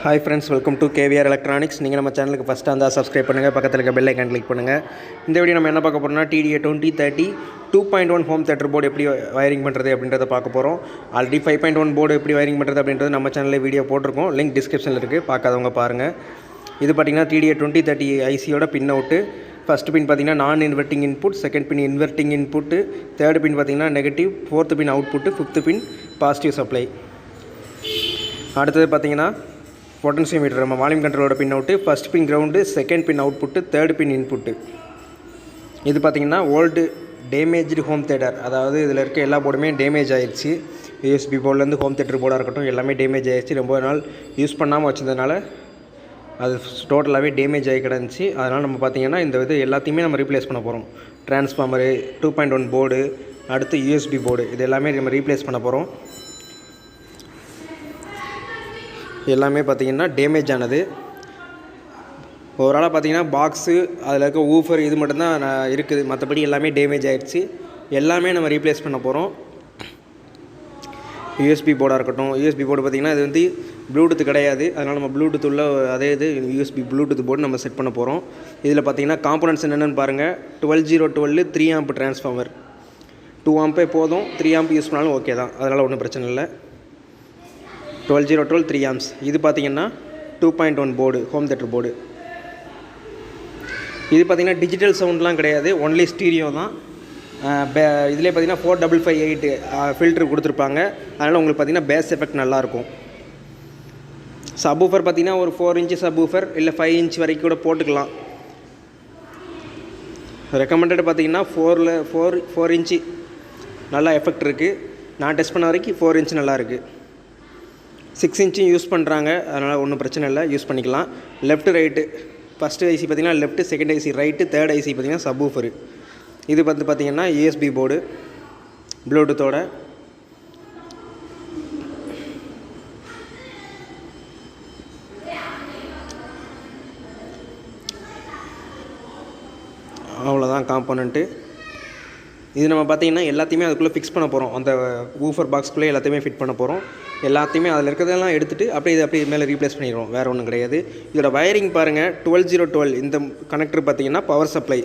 Hi friends, welcome to KVR Electronics. நீங்கள் நம்ம சேனலுக்கு ஃபஸ்ட்டாக இருந்தால் சப்ஸ்கிரைப் பண்ணுங்கள், பக்கத்தில் இருக்க பெல் ஐக்கான் கிளிக் பண்ணுங்கள். இந்த வீடியோ நம்ம என்ன பார்க்க போகிறோம்னா TDA 2030 2.1 ஹோம் தேட்டர் போர்டு எப்படி வயரிங் பண்ணுறது அப்படின்றத பார்க்க போகிறோம். ஆல்ரெடி 5.1 போர்டு எப்படி வயரிங் பண்ணுறது அப்படின்றது நம்ம சேனலில் வீடியோ போட்டிருக்கோம். லிங்க் டிஸ்கிரிப்ஷனில் இருக்குது, பார்க்காதவங்க பாருங்கள். இது பார்த்திங்கன்னா TDA 2030 ஐசியோட பின் அவுட்டு. ஃபஸ்ட் பின் பார்த்திங்கன்னா நான் inverting input, second pin inverting input, third pin பார்த்திங்கன்னா negative, fourth pin output, fifth pin positive supply. அடுத்தது பார்த்திங்கன்னா பொட்டன்சியோமீட்டர் நம்ம வால்யூம் கண்ட்ரோலோட pin out. First pin ground, second pin output, third pin input. இது பார்த்திங்கன்னா old damaged home theatre, அதாவது இதில் இருக்க எல்லா போர்டுமே டேமேஜ் ஆகிடுச்சு. யூஎஸ்பி போர்ட்லேருந்து ஹோம் தேட்டர் போர்டாக இருக்கட்டும் எல்லாமே டேமேஜ் ஆகிடுச்சு. ரொம்ப நாள் யூஸ் பண்ணாமல் வச்சதுனால அது டோட்டலாகவே டேமேஜ் ஆகி கிடந்துச்சு. அதனால் நம்ம பார்த்திங்கன்னா இந்த இது எல்லாத்தையுமே நம்ம ரீப்ளேஸ் பண்ண போகிறோம். ட்ரான்ஸ்ஃபார்மரு, 2.1 போர்டு, அடுத்து யூஎஸ்பி போர்டு, இது எல்லாமே நம்ம ரீப்ளேஸ் பண்ண போகிறோம். எல்லாமே பார்த்திங்கன்னா டேமேஜ் ஆனது. ஓவராலாக பார்த்திங்கன்னா பாக்ஸு, அதில் இருக்க ஊஃபர் இது மட்டும்தான் இருக்குது, மற்றபடி எல்லாமே டேமேஜ் ஆகிடுச்சு. எல்லாமே நம்ம ரீப்ளேஸ் பண்ண போகிறோம். யூஎஸ்பி போர்டாக இருக்கட்டும், யூஎஸ்பி போர்டு பார்த்திங்கன்னா இது வந்து ப்ளூடூத் கிடையாது, அதனால் நம்ம ப்ளூடூத் உள்ள அதே இது யூஎஸ்பி ப்ளூடூத் போர்டு நம்ம செட் பண்ண போகிறோம். இதில் பார்த்திங்கன்னா காம்போனன்ட்ஸ் என்னென்னு பாருங்கள். 12012 3 ஆம்ப் ட்ரான்ஸ்ஃபார்மர், 2 ஆம்பே போதும், 3 ஆம்ப் யூஸ் பண்ணாலும் ஓகே தான், அதனால் ஒன்றும் பிரச்சனை இல்லை. 12012 3 ஆம்ப்ஸ். இது பார்த்திங்கன்னா 2.1 போர்டு, ஹோம் தேட்டர் போர்டு. இது பார்த்திங்கன்னா டிஜிட்டல் சவுண்ட்லாம் கிடையாது, ஒன்லி ஸ்டீரியோ தான். இதிலே பார்த்திங்கன்னா 4558 ஃபில்ட்ரு கொடுத்துருப்பாங்க, அதனால் உங்களுக்கு பார்த்திங்கன்னா பேஸ் எஃபெக்ட் நல்லாயிருக்கும். சப்வூஃபர் பார்த்திங்கன்னா ஒரு 4 இன்ச்சு சப்வூஃபர் இல்லை 5 இன்ச் வரைக்கும் கூட போட்டுக்கலாம். ரெக்கமெண்டட் பார்த்திங்கன்னா 4 இன்ச்சு நல்லா எஃபெக்ட் இருக்குது. நான் டெஸ்ட் பண்ண வரைக்கும் 4 இன்ச் நல்லா இருக்குது. 6 இன்ச்சும் யூஸ் பண்ணுறாங்க, அதனால் ஒன்றும் பிரச்சனை இல்லை, யூஸ் பண்ணிக்கலாம். லெஃப்ட்டு ரைட்டு, ஃபஸ்ட்டு ஐசி பார்த்திங்கன்னா left, second IC right, third IC பார்த்திங்கன்னா சப்வூஃபரு. இது பார்த்திங்கன்னா யூஎஸ்பி போர்டு ப்ளூடூத்தோட. அவ்வளோதான் காம்போனண்ட்டு. இது நம்ம பார்த்திங்கன்னா எல்லாத்தையுமே அதுக்குள்ளே ஃபிக்ஸ் பண்ண போகிறோம். அந்த ஊஃபர் பாக்ஸ்க்குள்ளே எல்லாத்தையுமே ஃபிட் பண்ண போகிறோம். எல்லாத்தையுமே அதில் இருக்கிறதெல்லாம் எடுத்துகிட்டு அப்படியே மேலே ரீப்ளேஸ் பண்ணிடுவோம், வேறு ஒன்றும் கிடையாது. இதோட வயரிங் பாருங்கள். 12012 இந்த கனெக்டர் பார்த்திங்கன்னா பவர் சப்ளை.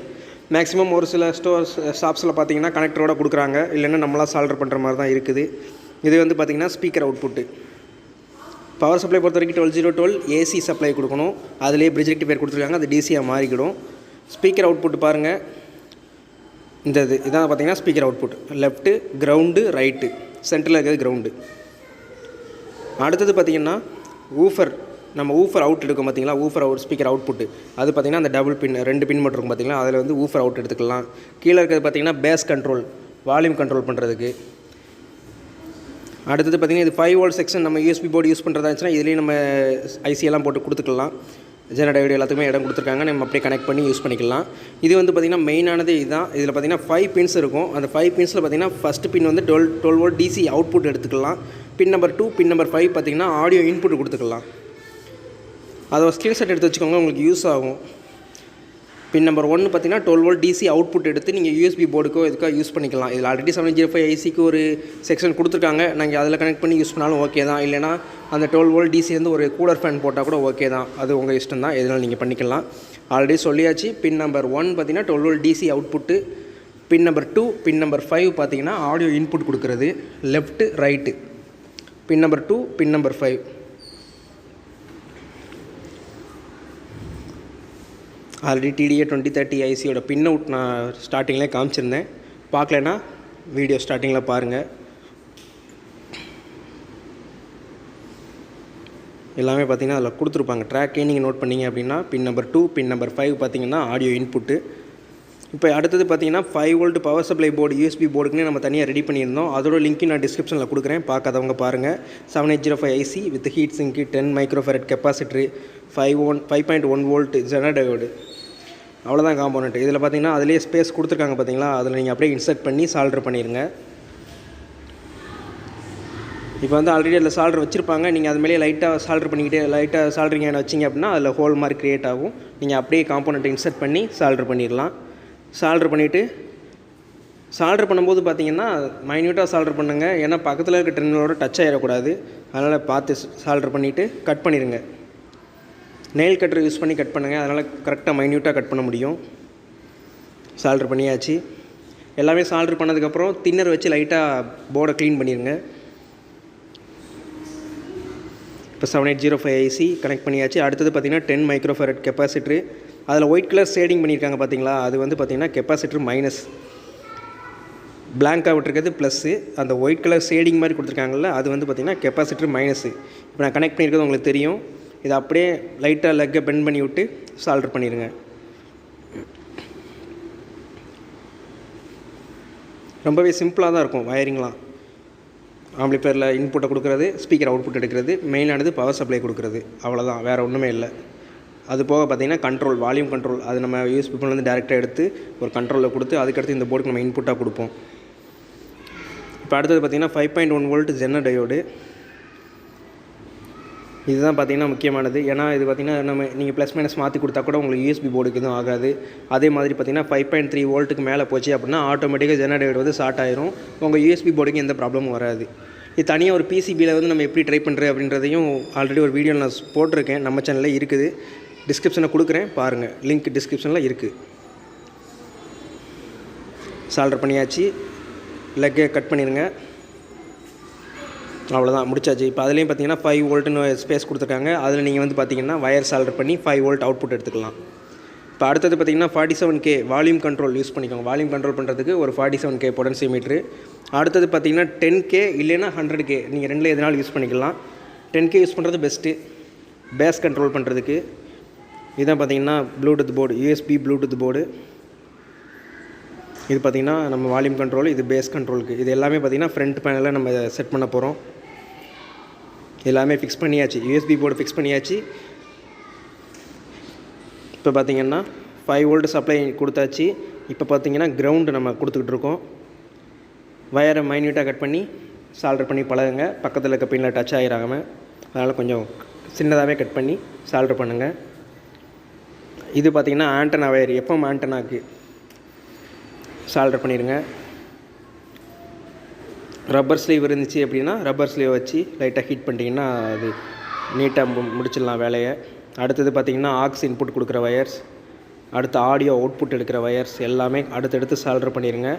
மேக்ஸிமம் ஒரு சில ஷாப்ஸில் பார்த்திங்கன்னா கனெக்டரோட கொடுக்குறாங்க, இல்லைன்னா நம்மளாம் சால்டர் பண்ணுற மாதிரி தான் இருக்குது. இது வந்து பார்த்திங்கன்னா ஸ்பீக்கர் அவுட்புட்டு. பவர் சப்ளை பொறுத்த வரைக்கும் 12012 ஏசி சப்ளை கொடுக்கணும். அதிலே பிரிட்ஜ் ரெக்டிஃபையர் கொடுத்துருக்காங்க, அது டிசியாக மாறிக்கிடும். ஸ்பீக்கர் அவுட்புட் பாருங்கள். இதான் பார்த்திங்கன்னா speaker output. Left ground, right, சென்டரில் இருக்கிறது கிரவுண்டு. அடுத்தது பார்த்திங்கன்னா ஊஃபர், நம்ம ஊஃபர் அவுட் எடுக்கும் பார்த்திங்களா, ஊஃபர் அவுட் ஸ்பீக்கர் அவுட்புட்டு. அது பார்த்திங்கன்னா அந்த டபுள் பின் 2 பின் மட்டும் இருக்கும் பார்த்திங்களா, அதில் வந்து ஊஃபர் அவுட் எடுத்துக்கலாம். கீழே இருக்கிறது பார்த்திங்கன்னா பேஸ் கண்ட்ரோல், வால்யூம் கண்ட்ரோல் பண்ணுறதுக்கு. அடுத்தது பார்த்திங்கன்னா இது 5 வோல்ட் செக்ஷன். நம்ம யூஎஸ்பி போர்டு யூஸ் பண்ணுறதா இருந்துச்சுன்னா இதுலேயும் நம்ம ஐசியெல்லாம் போட்டு கொடுத்துக்கலாம். ஜெனரேட்டர் எல்லாத்துக்குமே இடம் கொடுத்துருக்காங்க, நம்ம அப்படியே கனெக்ட் பண்ணி யூஸ் பண்ணிக்கலாம். இது வந்து பார்த்திங்கன்னா மெயினானது இதுதான். இதில் பார்த்திங்கன்னா 5 பின்ஸ் இருக்கும். அந்த 5 பின்ஸில் பார்த்திங்கன்னா ஃபஸ்ட்டு பின் வந்து 12 வோல்ட் டிசி அவுட்புட் எடுத்துக்கலாம். பின் நம்பர் 2, பின் நம்பர் 5 பார்த்திங்கன்னா ஆடியோ இன்புட் கொடுத்துக்கலாம். அதை ஒரு ஸ்க்ரீன்ஷாட் எடுத்து வச்சுக்கோங்க, உங்களுக்கு யூஸ் ஆகும். பின் நம்பர் 1 பார்த்திங்கன்னா 12 வோல்ட் டிசி அவுட்புட் எடுத்து நீங்கள் யூஎஸ்பி போர்டுக்கோ இதுக்காக யூஸ் பண்ணிக்கலாம். இதில் ஆல்ரெடி 705 ஐசிக்கு ஒரு செக்ஷன் கொடுத்துருக்காங்க, நாங்கள் அதில் கனெக்ட் பண்ணி யூஸ் பண்ணாலும் ஓகே தான். இல்லைனா அந்த 12 வோல்ட் டிசி வந்து ஒரு கூலர் ஃபேன் போட்டால் கூட ஓகே தான், அது உங்கள் இஷ்டம் தான், எதனால் நீங்கள் பண்ணிக்கலாம். ஆல்ரெடி சொல்லியாச்சு. பின் நம்பர் 1 பார்த்திங்கன்னா 12 வோல்ட் டிசி அவுட்புட்டு. பின் நம்பர் 2, பின் நம்பர் 5 பார்த்திங்கன்னா ஆடியோ இன்புட் கொடுக்குறது, லெஃப்ட்டு ரைட்டு. பின் நம்பர் 2, பின் நம்பர் 5. ஆல்ரெடி TDA 2030 ஐசியோட பின் அவுட் நான் ஸ்டார்டிங்கில் காமிச்சிருந்தேன், பார்க்கலன்னா வீடியோ ஸ்டார்டிங்கில் பாருங்கள். எல்லாமே பார்த்திங்கன்னா அதில் கொடுத்துருப்பாங்க. ட்ராக்கே நீங்கள் நோட் பண்ணிங்க அப்படின்னா பின் நம்பர் 2, பின் நம்பர் 5 பார்த்திங்கன்னா ஆடியோ இன்புட்டு. இப்போ அடுத்தது பார்த்திங்கன்னா 5 volt power supply board, USB போர்டுக்குன்னு நம்ம தனியாக ரெடி பண்ணியிருந்தோம். அதோட லிங்க்கு நான் டிஸ்கிரிப்ஷனில் கொடுக்குறேன், பார்க்காதவங்க பாருங்கள். 7805 IC with heat sink, 10 microfarad capacitor, 5.1 volt generator. அவ்வளோதான் காம்போனண்ட். இதில் பார்த்திங்கன்னா அதிலே ஸ்பேஸ் கொடுத்துருக்காங்க பார்த்திங்களா, அதில் நீங்கள் அப்படியே இன்சர்ட் பண்ணி சால்டர் பண்ணிடுங்க. இப்போ வந்து ஆல்ரெடி அதில் சால்டர் வச்சுருப்பாங்க, நீங்கள் அது மேலே லைட்டாக சால்டர் பண்ணிக்கிட்டே லைட்டாக சால்டரிங் ஆன வச்சிங்க அப்படின்னா அதில் ஹோல் மாதிரி க்ரியேட் ஆகும். நீங்கள் அப்படியே காம்போனண்ட்டை இன்சர்ட் பண்ணி சால்டர் பண்ணிடலாம். சால்டர் பண்ணிவிட்டு சால்டர் பண்ணும்போது பார்த்திங்கன்னா மைன்யூட்டாக சால்டர் பண்ணுங்கள், ஏன்னா பக்கத்தில் இருக்க டெர்மினலோட டச் ஆகிடக்கூடாது. அதனால் பார்த்து சால்டர் பண்ணிவிட்டு கட் பண்ணிடுங்க. நெயில் கட்டர் யூஸ் பண்ணி கட் பண்ணுங்கள், அதனால் கரெக்டாக மைன்யூட்டாக கட் பண்ண முடியும். சால்ட்ரு பண்ணியாச்சு. எல்லாமே சால்ட்ரு பண்ணதுக்கப்புறம் தின்னர் வச்சு லைட்டாக போர்டை க்ளீன் பண்ணிடுங்க. இப்போ 7805 IC கனெக்ட் பண்ணியாச்சு. அடுத்தது பார்த்திங்கன்னா 10 மைக்ரோஃபாரட் கெப்பாசிட்டரு. அதில் ஒயிட் கலர் ஷேடிங் பண்ணியிருக்காங்க பார்த்தீங்களா, அது வந்து பார்த்திங்கன்னா கெப்பாசிட்டர் மைனஸ், பிளாங்காக விட்டுருக்கிறது ப்ளஸ்ஸு, அந்த ஒயிட் கலர் ஷேடிங் மாதிரி கொடுத்துருக்காங்கல்ல அது வந்து பார்த்திங்கன்னா கெப்பாசிட்டர் மைனஸு. இப்போ நான் கனெக்ட் பண்ணியிருக்கிறது உங்களுக்கு தெரியும். இதை அப்படியே லைட்டாக லெக்கை பெண்ட் பண்ணி விட்டு சால்ட்ரு பண்ணிடுங்க. ரொம்பவே சிம்பிளாக தான் இருக்கும் வயரிங்லாம். ஆம்பிளிஃபையரில் இன்புட்டை கொடுக்குறது, ஸ்பீக்கர் அவுட்புட் எடுக்கிறது, மெயினானது பவர் சப்ளை கொடுக்குறது, அவ்வளோதான், வேறு ஒன்றுமே இல்லை. அது போக பார்த்திங்கன்னா கண்ட்ரோல், வால்யூம் கண்ட்ரோல், அது நம்ம யூஎஸ்பி போர்ட்லேருந்து டேரெக்டாக எடுத்து ஒரு கண்ட்ரோலில் கொடுத்து அதுக்கடுத்து இந்த போர்டுக்கு நம்ம இன்புட்டாக கொடுப்போம். இப்போ அடுத்தது பார்த்திங்கன்னா 5.1 வோல்ட் ஜென்னர் டயோடு. இதுதான் பார்த்திங்கன்னா முக்கியமானது. ஏன்னா இது பார்த்திங்கன்னா நீங்கள் ப்ளஸ் மைனஸ் மாற்றி கொடுத்தா கூட உங்களுக்கு யூஎஸ்பி போர்டுக்கு எதுவும் ஆகாது. அதே மாதிரி பார்த்திங்கன்னா 5.3 வோல்ட்டுக்கு மேலே போச்சு அப்படின்னா ஆட்டோமேட்டிக்காக ஜென்னர் டயோடு வந்து ஷார்ட் ஆயிரும். உங்கள் யூஎஸ்பி போர்டுக்கு எந்த ப்ராப்ளமும் வராது. இது தனியாக ஒரு பிசிபியில் வந்து நம்ம எப்படி ட்ரை பண்ணுறது அப்படின்றதையும் ஆல்ரெடி ஒரு வீடியோ நான் போட்டிருக்கேன், நம்ம சேனலில் இருக்குது. டிஸ்கிரிப்ஷனில் கொடுக்குறேன், பாருங்கள், லிங்க் டிஸ்கிரிப்ஷனில் இருக்குது. சால்டர் பண்ணியாச்சு. லெக்கை கட் பண்ணிடுங்க. அவ்வளோதான், முடிச்சாச்சு. இப்போ அதுலேயும் பார்த்தீங்கன்னா 5 வோல்ட்டுன்னு ஸ்பேஸ் கொடுத்துருக்காங்க. அதில் நீங்கள் வந்து பார்த்தீங்கன்னா வயர் சால்டர் பண்ணி 5 வோல்ட் அவுட்புட் எடுத்துக்கலாம். இப்போ அடுத்தது பார்த்தீங்கன்னா 47K வால்யூம் கண்ட்ரோல் யூஸ் பண்ணிக்கோங்க. வால்யூம் கண்ட்ரோல் பண்ணுறதுக்கு ஒரு 47K பொட்டன்சியோமீட்ரு. அடுத்தது பார்த்தீங்கன்னா 10K இல்லைன்னா 100K, நீங்கள் ரெண்டில் எதனாலும் யூஸ் பண்ணிக்கலாம். 10K யூஸ் பண்ணுறது பெஸ்ட்டு பேஸ் கண்ட்ரோல் பண்ணுறதுக்கு. இதுதான் பார்த்தீங்கன்னா Bluetooth board, USB Bluetooth board. இது பார்த்திங்கன்னா நம்ம வால்யூம் கண்ட்ரோல், இது பேஸ் கண்ட்ரோலுக்கு. இது எல்லாமே பார்த்திங்கன்னா ஃப்ரண்ட் பேனலில் நம்ம செட் பண்ண போகிறோம். எல்லாமே ஃபிக்ஸ் பண்ணியாச்சு, யூஎஸ்பி போர்டு ஃபிக்ஸ் பண்ணியாச்சு. இப்போ பார்த்திங்கன்னா 5 வோல்ட் சப்ளை கொடுத்தாச்சு. இப்போ பார்த்திங்கன்னா கிரவுண்டு நம்ம கொடுத்துக்கிட்டு இருக்கோம். வயரை மைன்யூட்டாக கட் பண்ணி சால்டர் பண்ணி பழகுங்க, பக்கத்தில் இருக்க பின்னில் டச் ஆகிடாமல். அதனால் கொஞ்சம் சின்னதாகவே கட் பண்ணி சால்டர் பண்ணுங்கள். இது பார்த்திங்கன்னா ஆண்டனா வயர், எஃப்எம் ஆண்டனாக்கு சால்டர் பண்ணிடுங்க. ரப்பர் ஸ்லீவ் இருந்துச்சு அப்படின்னா ரப்பர் ஸ்லீவ் வச்சு லைட்டாக ஹீட் பண்ணிட்டீங்கன்னா அது நீட்டாக முடிச்சிடலாம் வேலையை. அடுத்தது பார்த்திங்கன்னா ஆக்ஸ் இன்புட் கொடுக்குற வயர்ஸ், அடுத்து ஆடியோ அவுட்புட் எடுக்கிற வயர்ஸ் எல்லாமே அடுத்தடுத்து சால்டர் பண்ணிடுங்க.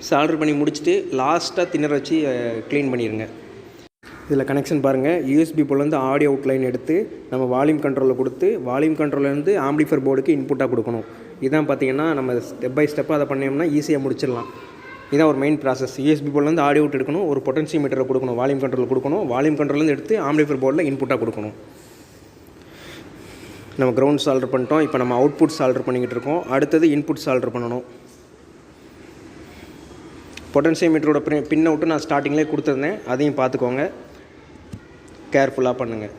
சால்டர் பண்ணி முடிச்சுட்டு லாஸ்ட்டாக தின்னர் வச்சு க்ளீன் பண்ணிடுங்க. இதில் கனெக்ஷன் பாருங்கள், யூஎஸ்பி போலேருந்து ஆடியோ அவுட்லைன் எடுத்து நம்ம வால்யூம் கண்ட்ரோலில் கொடுத்து வால்யூம் கண்ட்ரோலேருந்து ஆம்பிளிஃபையர் போர்டுக்கு இன்புட்டாக கொடுக்கணும். இதான் பார்த்திங்கன்னா நம்ம ஸ்டெப் பை ஸ்டெப்பாக அதை பண்ணோம்னா ஈஸியாக முடிச்சிடலாம். இதுதான் ஒரு மெயின் ப்ராசஸ். யூஎஸ்பி போர்ட்லேருந்து ஆடியோ அவுட் எடுக்கணும், ஒரு பொட்டன்சியோமீட்டரை கொடுக்கணும், வால்யூம் கண்ட்ரோல் கொடுக்கணும், வால்யூம் கண்ட்ரோலேருந்து எடுத்து ஆம்பிளிஃபையர் போர்டில் இன்புட்டாக கொடுக்கணும். நம்ம கிரவுண்ட் சால்டர் பண்ணிட்டோம். இப்போ நம்ம அவுட்புட் சால்டர் பண்ணிக்கிட்டு இருக்கோம். அடுத்தது இன்புட் சால்டர் பண்ணணும். பொட்டன்சியோமீட்டரோட பின் அவுட்டு நான் ஸ்டார்டிங்லேயே கொடுத்துருந்தேன், அதையும் பார்த்துக்கோங்க, கேர்ஃபுல்லாக பண்ணுங்கள்.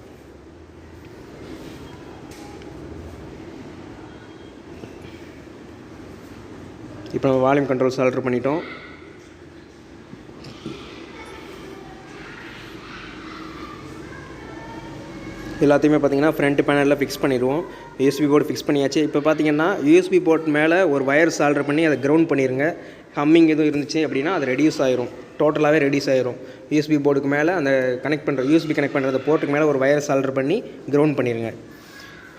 இப்போ நம்ம வால்யூம் கண்ட்ரோல் சால்டர் பண்ணிட்டோம். எல்லாத்தையுமே பார்த்திங்கன்னா ஃப்ரண்ட் பேனலில் ஃபிக்ஸ் பண்ணிடுவோம். யூஎஸ்பி போர்டு ஃபிக்ஸ் பண்ணியாச்சு. இப்போ பார்த்திங்கன்னா யூஎஸ்பி போர்ட் மேலே ஒரு வயர் சால்டர் பண்ணி அதை கிரவுண்ட் பண்ணிடுங்க. ஹம்மிங் எதுவும் இருந்துச்சு அப்படின்னா அது ரெடியூஸ் ஆயிரும், டோட்டலாகவே ரெடியூஸ் ஆயிரும். யூஎஸ்பி போர்டுக்கு மேலே அந்த யூஎஸ்பி கனெக்ட் பண்ணுற போர்ட்டுக்கு மேலே ஒரு வயர் சால்டர் பண்ணி கிரவுண்ட் பண்ணிடுங்க.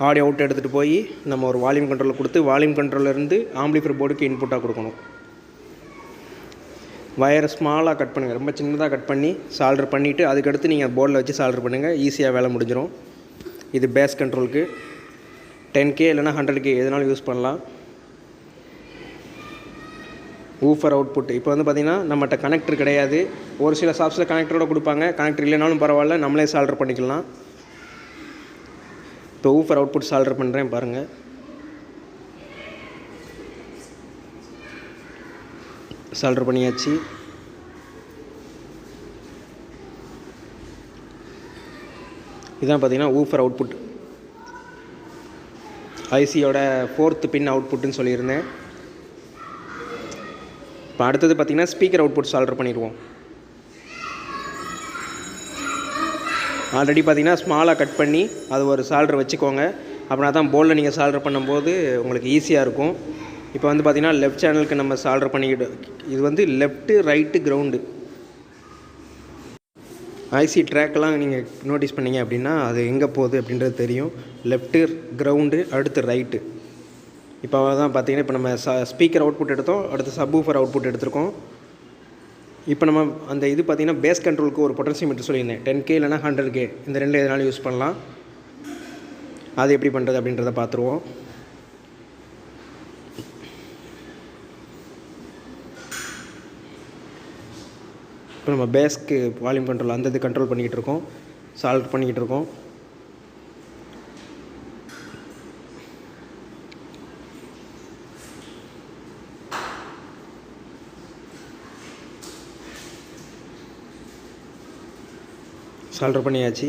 ஆடியோ அவுட் எடுத்துகிட்டு போய் நம்ம ஒரு வால்யூம் கண்ட்ரோலில் கொடுத்து வால்யூம் கண்ட்ரோலேருந்து ஆம்பிளிஃபையர் போர்டுக்கு இன்புட்டாக கொடுக்கணும். வயரை ஸ்மாலாக கட் பண்ணுங்கள், ரொம்ப சின்னதாக கட் பண்ணி சால்டர் பண்ணிவிட்டு அதுக்கடுத்து நீங்கள் போர்டில் வச்சு சால்டர் பண்ணுங்கள், ஈஸியாக வேலை முடிஞ்சிடும். இது பேஸ் கண்ட்ரோலுக்கு 10K இல்லைனா 100K எதனாலும் யூஸ் பண்ணலாம். ஊஃபர் அவுட்புட் இப்போ வந்து பார்த்திங்கன்னா நம்மகிட்ட கனெக்டர் கிடையாது. ஒரு சில ஷாப்ஸில் கனெக்டரோடு கொடுப்பாங்க, கனெக்டர் இல்லைனாலும் பரவாயில்ல, நம்மளே சால்டர் பண்ணிக்கலாம். இப்போ ஊஃபர் அவுட்புட் சால்டர் பண்ணுறேன் பாருங்கள். சால்டர் பண்ணியாச்சு. இதுதான் பார்த்திங்கன்னா ஊஃபர் அவுட்புட், ஐசியோட 4th பின் அவுட்புட்டுன்னு சொல்லியிருந்தேன். இப்போ அடுத்தது பார்த்திங்கன்னா ஸ்பீக்கர் அவுட்புட் சால்டர் பண்ணிடுவோம். ஆல்ரெடி பார்த்திங்கன்னா ஸ்மாலாக கட் பண்ணி அது ஒரு சால்டர் வச்சுக்கோங்க, அப்படின்னா தான் போர்டில் நீங்கள் சால்டர் பண்ணும்போது உங்களுக்கு ஈஸியாக இருக்கும். இப்போ வந்து பார்த்திங்கன்னா லெஃப்ட் சேனலுக்கு நம்ம சால்டர் பண்ணிக்கிட்டு, இது வந்து லெஃப்ட்டு ரைட்டு கிரவுண்டு. ஐசி ட்ராக்கெலாம் நீங்கள் நோட்டீஸ் பண்ணிங்க அப்படின்னா அது எங்கே போகுது அப்படின்றது தெரியும். லெஃப்ட்டு கிரவுண்டு, அடுத்து ரைட்டு. இப்போ தான் பார்த்தீங்கன்னா இப்போ நம்ம ஸ்பீக்கர் அவுட்புட் எடுத்தோம், அடுத்து சப்வூஃபர் அவுட்புட் எடுத்திருக்கோம். இப்போ நம்ம அந்த இது பார்த்திங்கன்னா பேஸ் கண்ட்ரோலுக்கு ஒரு பொட்டன்சியோமீட்டர் சொல்லியிருந்தேன். 10K இல்லைனா 100K, இந்த ரெண்டில் எதனாலும் யூஸ் பண்ணலாம். அது எப்படி பண்ணுறது அப்படின்றத பார்த்துருவோம். இப்போ நம்ம பேஸ்க்கு வால்யூம் கண்ட்ரோல் அந்த இது கண்ட்ரோல் பண்ணிக்கிட்டு இருக்கோம், சால்வ் பண்ணிக்கிட்டு இருக்கோம். சால்டர் பண்ணியாச்சு.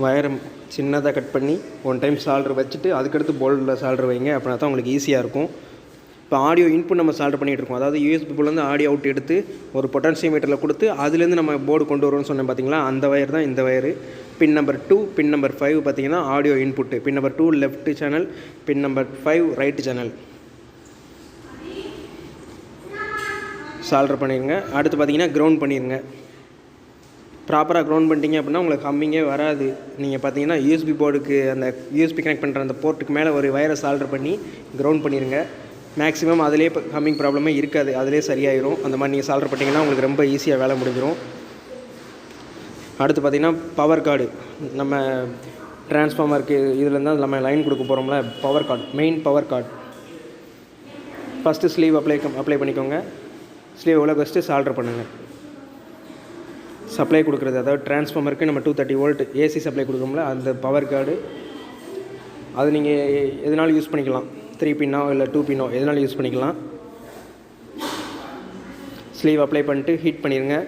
வயரை சின்னதாக கட் பண்ணி ஒன் டைம் சால்டர் வச்சுட்டு அதுக்கடுத்து போல்டில் சால்டர் வைங்க. அப்படின்னா தான் உங்களுக்கு ஈஸியாக இருக்கும். இப்போ ஆடியோ இன்புட் நம்ம சால்டர் பண்ணிகிட்டு இருக்கோம். அதாவது யூஎஸ்பி போலேருந்து ஆடியோ அவுட் எடுத்து ஒரு பொட்டன்சியோமீட்டரில் கொடுத்து அதுலேருந்து நம்ம போர்டு கொண்டு வருவோம்னு சொன்னேன் பார்த்தீங்களா, அந்த வயர் தான் இந்த வயரு. பின் நம்பர் 2, பின் நம்பர் 5 பார்த்தீங்கன்னா ஆடியோ இன்புட்டு. பின் நம்பர் 2 லெஃப்ட் சேனல், பின் நம்பர் 5 ரைட் சேனல். சால்டர் பண்ணிடுங்க. அடுத்து பார்த்தீங்கன்னா கிரவுண்ட் பண்ணிடுங்க. ப்ராப்பராக கிரவுண்ட் பண்ணிட்டீங்க அப்படின்னா உங்களுக்கு ஹம்மிங்கே வராது. நீங்கள் பார்த்தீங்கன்னா யூஎஸ்பி போர்டுக்கு அந்த யூஎஸ்பி கனெக்ட் பண்ணுற அந்த போர்ட்டுக்கு மேலே ஒரு வயரை சால்டர் பண்ணி கிரவுண்ட் பண்ணிடுங்க. மேக்ஸிமம் அதிலே ஹம்மிங் ப்ராப்ளமே இருக்காது, அதிலே சரியாயிரும். அந்த மாதிரி நீங்கள் சால்டர் பண்ணிங்கன்னா உங்களுக்கு ரொம்ப ஈஸியாக வேலை முடிஞ்சிடும். அடுத்து பார்த்திங்கன்னா பவர் கார்டு. நம்ம டிரான்ஸ்ஃபார்மருக்கு இதுலேருந்து நம்ம லைன் கொடுக்க போகிறோம்ல, power cord, main power cord. First sleeve apply பண்ணிக்கோங்க. ஸ்லீவ் எவ்வளோ ஃபஸ்ட்டு சால்டர் பண்ணுங்கள். சப்ளை கொடுக்குறது, அதாவது டிரான்ஸ்ஃபார்மருக்கு நம்ம 230 வோல்ட் ஏசி சப்ளை கொடுக்குறோம்ல, அந்த பவர் கார்டு. அது நீங்கள் எதனாலும் யூஸ் பண்ணிக்கலாம். 3 பின்னோ இல்லை 2 பின்னோ எதனாலும் யூஸ் பண்ணிக்கலாம். ஸ்லீவ் அப்ளை பண்ணிட்டு ஹீட் பண்ணிடுங்க.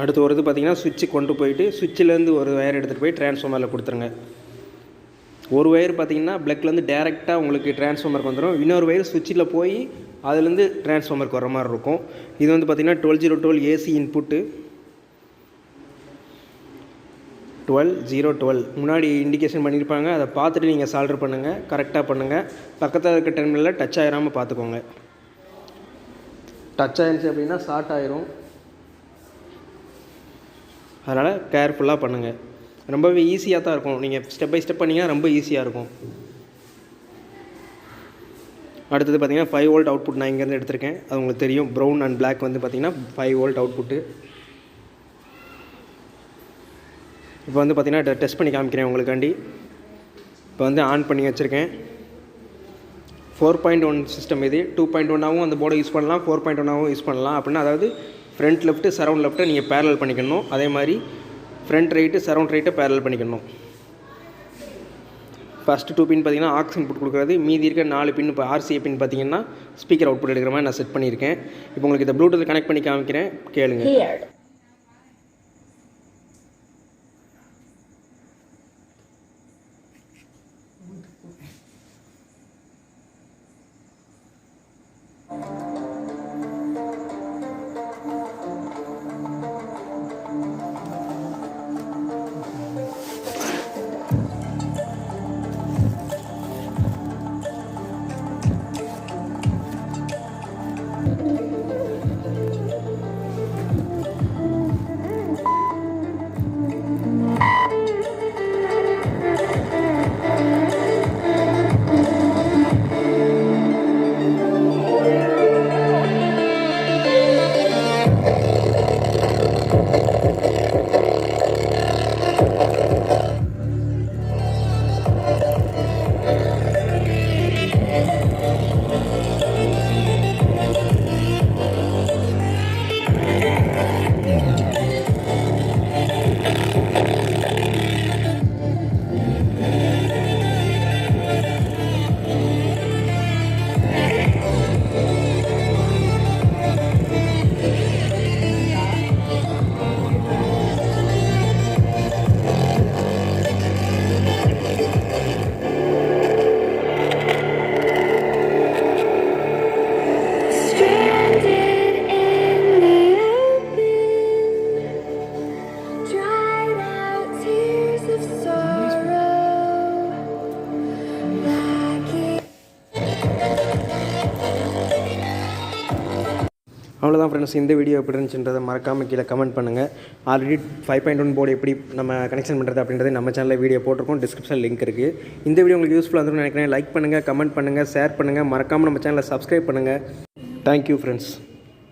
அடுத்து ஒரு இது பார்த்திங்கன்னா சுவிட்சு கொண்டு போயிட்டு சுவிட்சிலேருந்து ஒரு வயர் எடுத்துகிட்டு போய் டிரான்ஸ்ஃபார்மரில் கொடுத்துருங்க. ஒரு வயர் பார்த்திங்கன்னா ப்ளக்லேருந்து டேரெக்டாக உங்களுக்கு டிரான்ஸ்ஃபார்மருக்கு வந்துடும். இன்னொரு வயர் சுவிட்சில் போய் அதுலேருந்து டிரான்ஸ்ஃபார்மருக்கு வர மாதிரி இருக்கும். இது வந்து பார்த்திங்கன்னா 12012 ஏசி இன்புட்டு. 12012 முன்னாடி இண்டிகேஷன் பண்ணியிருப்பாங்க, அதை பார்த்துட்டு நீங்கள் சால்டர் பண்ணுங்கள், கரெக்டாக பண்ணுங்கள். பக்கத்தில் இருக்க டெர்மினலில் டச் ஆகிராமல் பார்த்துக்கோங்க. டச் ஆகிருச்சு அப்படின்னா ஷார்ட் ஆயிரும். அதனால் கேர்ஃபுல்லாக பண்ணுங்கள். ரொம்பவே ஈஸியாக தான் இருக்கும். நீங்கள் ஸ்டெப் பை ஸ்டெப் பண்ணிங்கன்னா ரொம்ப ஈஸியாக இருக்கும். அடுத்தது பார்த்திங்கன்னா 5 வோல்ட் அவுட்புட் நான் இங்கேருந்து எடுத்திருக்கேன். அது உங்களுக்கு தெரியும். ப்ரௌன் அண்ட் பிளாக் வந்து பார்த்திங்கன்னா 5 வோல்ட் அவுட்புட்டு. இப்போ வந்து பார்த்திங்கன்னா டெஸ்ட் பண்ணி காமிக்கிறேன் உங்களுக்காண்டி. இப்போ வந்து ஆன் பண்ணி வச்சுருக்கேன். 4.1 சிஸ்டம் இது. 2.1ஆகவும் அந்த போர்டை யூஸ் பண்ணலாம், 4.1ஆகவும் யூஸ் பண்ணலாம். அப்படின்னா அதாவது ஃப்ரண்ட் லெஃப்ட்டு சரவுண்ட் லெஃப்ட்டை நீங்கள் பேரல் பண்ணிக்கணும். அதே மாதிரி ஃப்ரண்ட் ரைட்டு சரவுண்ட் ரைட்டை பேரல் பண்ணிக்கணும். ஃபஸ்ட்டு 2 பின் பார்த்திங்கன்னா ஆக்ஸ் இன்புட் கொடுக்குறது. மீதி இருக்க 4 பின் இப்போ ஆர்சிஏ பின் பார்த்திங்கன்னா ஸ்பீக்கர் அவுட்புட் எடுக்கிற மாதிரி நான் செட் பண்ணியிருக்கேன். இப்போ உங்களுக்கு இதை ப்ளூடூத் கனெக்ட் பண்ணி காமிக்கிறேன், கேளுங்க. அவ்வளோதான் ஃப்ரெண்ட்ஸ், இந்த வீடியோ எப்படி இருந்துச்சுன்றதை மறக்காமல் கீழே கமெண்ட் பண்ணுங்கள். ஆல்ரெடி 5.1 போர்டு எப்படி நம்ம கனெக்ஷன் பண்ணுறது அப்படின்றது நம்ம சேனலில் வீடியோ போட்டிருக்கோம். டிஸ்கிரிப்ஷன் லிங்க் இருக்குது. இந்த வீடியோ உங்களுக்கு யூஸ்ஃபுல்லாக இருந்துன்னு நினைக்கிறேன். லைக் பண்ணுங்கள், கமெண்ட் பண்ணுங்கள், ஷேர் பண்ணுங்கள். மறக்காமல் நம்ம சேனலை சப்ஸ்கிரைப் பண்ணுங்கள். Thank you friends.